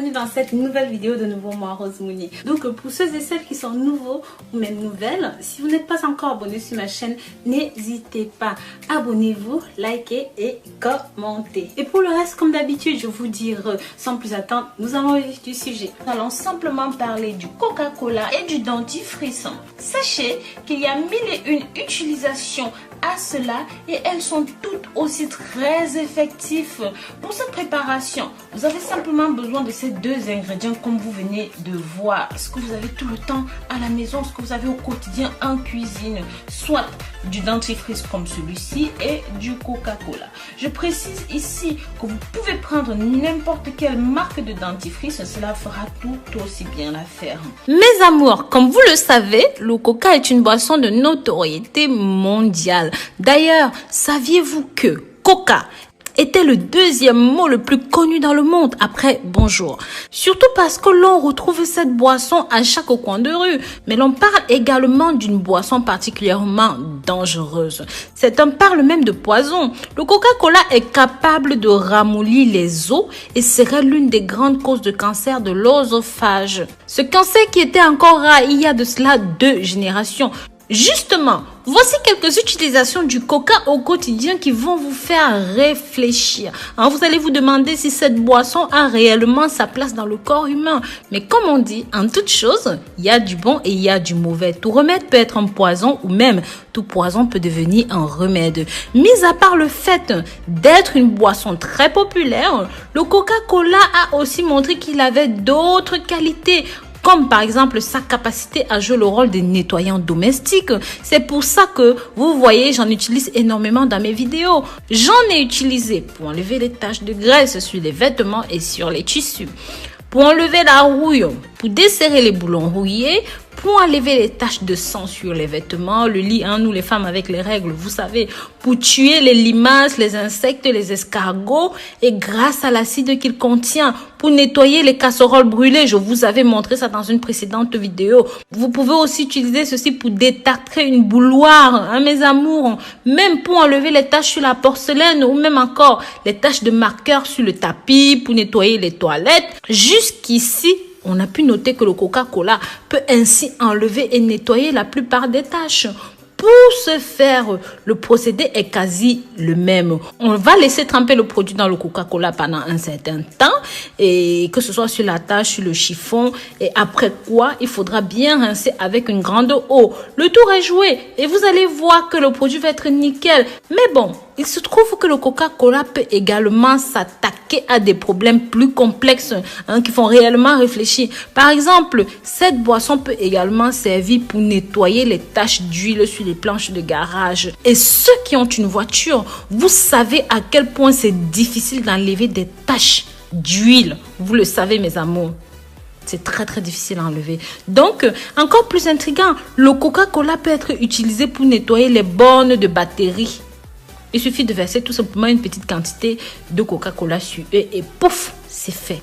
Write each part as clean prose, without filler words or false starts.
bienvenue dans cette nouvelle vidéo de nouveau moi Rose Mouni. Donc pour ceux et celles qui sont nouveaux ou même nouvelles, si vous n'êtes pas encore abonné sur ma chaîne, n'hésitez pas, abonnez-vous, likez et commentez. Et pour le reste, comme d'habitude, je vous dis sans plus attendre, nous allons au vif du sujet. Nous allons simplement parler du Coca-Cola et du dentifrice. Sachez qu'il y a mille et une utilisations à cela et elles sont toutes aussi très effectives. Pour cette préparation, vous avez simplement besoin de ces deux ingrédients comme vous venez de voir. Est-ce que vous avez tout le temps à la maison, ce que vous avez au quotidien en cuisine, soit du dentifrice comme celui-ci et du Coca-Cola. Je précise ici que vous pouvez prendre n'importe quelle marque de dentifrice, cela fera tout aussi bien l'affaire. Mes amours, comme vous le savez, le Coca est une boisson de notoriété mondiale. D'ailleurs, saviez-vous que Coca était le deuxième mot le plus connu dans le monde après bonjour? Surtout parce que l'on retrouve cette boisson à chaque coin de rue. Mais l'on parle également d'une boisson particulièrement dangereuse. Certains parlent même de poison. Le Coca-Cola est capable de ramollir les os et serait l'une des grandes causes de cancer de l'œsophage. Ce cancer qui était encore rare il y a de cela 2 générations. Justement, voici quelques utilisations du Coca au quotidien qui vont vous faire réfléchir. Vous allez vous demander si cette boisson a réellement sa place dans le corps humain. Mais comme on dit, en toute chose, il y a du bon et il y a du mauvais. Tout remède peut être un poison ou même tout poison peut devenir un remède. Mis à part le fait d'être une boisson très populaire, le Coca-Cola a aussi montré qu'il avait d'autres qualités, comme par exemple sa capacité à jouer le rôle de nettoyant domestique. C'est pour ça que vous voyez, j'en utilise énormément dans mes vidéos. J'en ai utilisé pour enlever les taches de graisse sur les vêtements et sur les tissus, pour enlever la rouille, pour desserrer les boulons rouillés, pour enlever les taches de sang sur les vêtements, le lit, nous les femmes avec les règles, vous savez, pour tuer les limaces, les insectes, les escargots, et grâce à l'acide qu'il contient, pour nettoyer les casseroles brûlées. Je vous avais montré ça dans une précédente vidéo. Vous pouvez aussi utiliser ceci pour détartrer une bouilloire, mes amours, même pour enlever les taches sur la porcelaine ou même encore les taches de marqueur sur le tapis, pour nettoyer les toilettes. Jusqu'ici, on a pu noter que le Coca-Cola peut ainsi enlever et nettoyer la plupart des taches. Pour ce faire, le procédé est quasi le même. On va laisser tremper le produit dans le Coca-Cola pendant un certain temps, et que ce soit sur la tâche, sur le chiffon, et après quoi, il faudra bien rincer avec une grande eau. Le tour est joué et vous allez voir que le produit va être nickel. Mais bon, il se trouve que le Coca-Cola peut également s'attaquer à des problèmes plus complexes qui font réellement réfléchir. Par exemple, cette boisson peut également servir pour nettoyer les taches d'huile sur les planches de garage. Et ceux qui ont une voiture, vous savez à quel point c'est difficile d'enlever des taches d'huile. Vous le savez, mes amours. C'est très difficile à enlever. Donc, encore plus intriguant, le Coca-Cola peut être utilisé pour nettoyer les bornes de batterie. Il suffit de verser tout simplement une petite quantité de Coca-Cola sur eux et pouf, c'est fait.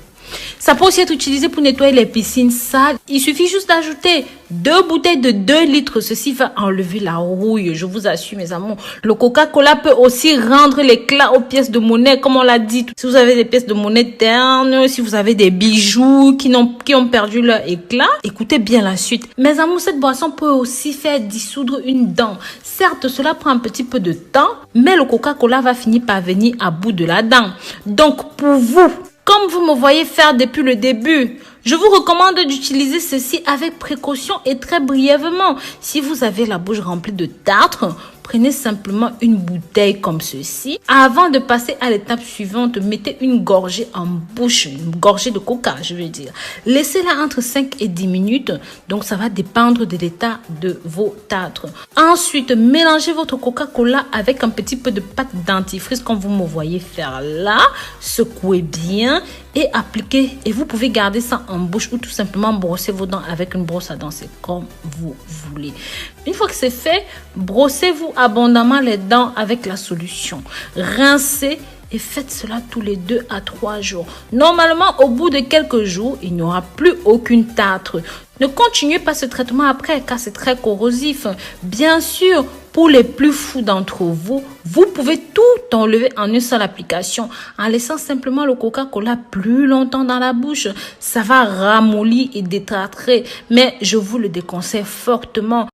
Ça peut aussi être utilisé pour nettoyer les piscines sales. Il suffit juste d'ajouter 2 bouteilles de 2 litres. Ceci va enlever la rouille, je vous assure, mes amours. Le Coca-Cola peut aussi rendre l'éclat aux pièces de monnaie, comme on l'a dit. Si vous avez des pièces de monnaie ternes, si vous avez des bijoux qui ont perdu leur éclat, écoutez bien la suite. Mes amours, cette boisson peut aussi faire dissoudre une dent. Certes, cela prend un petit peu de temps, mais le Coca-Cola va finir par venir à bout de la dent. Donc, pour vous, comme vous me voyez faire depuis le début, je vous recommande d'utiliser ceci avec précaution et très brièvement. Si vous avez la bouche remplie de tartre, prenez simplement une bouteille comme ceci. Avant de passer à l'étape suivante, mettez une gorgée en bouche, une gorgée de coca, je veux dire. Laissez-la entre 5 et 10 minutes, donc ça va dépendre de l'état de vos tartres. Ensuite, mélangez votre Coca-Cola avec un petit peu de pâte dentifrice comme vous me voyez faire là. Secouez bien et appliquez. Et vous pouvez garder ça en bouche ou tout simplement brosser vos dents avec une brosse à dents, c'est comme vous voulez. Une fois que c'est fait, brossez-vous abondamment les dents avec la solution. Rincez et faites cela tous les 2 à 3 jours. Normalement, au bout de quelques jours, il n'y aura plus aucune tartre. Ne continuez pas ce traitement après car c'est très corrosif. Bien sûr, Pour les plus fous d'entre vous, vous pouvez tout enlever en une seule application en laissant simplement le Coca-Cola plus longtemps dans la bouche. Ça va ramollir et détartrer, mais je vous le déconseille fortement.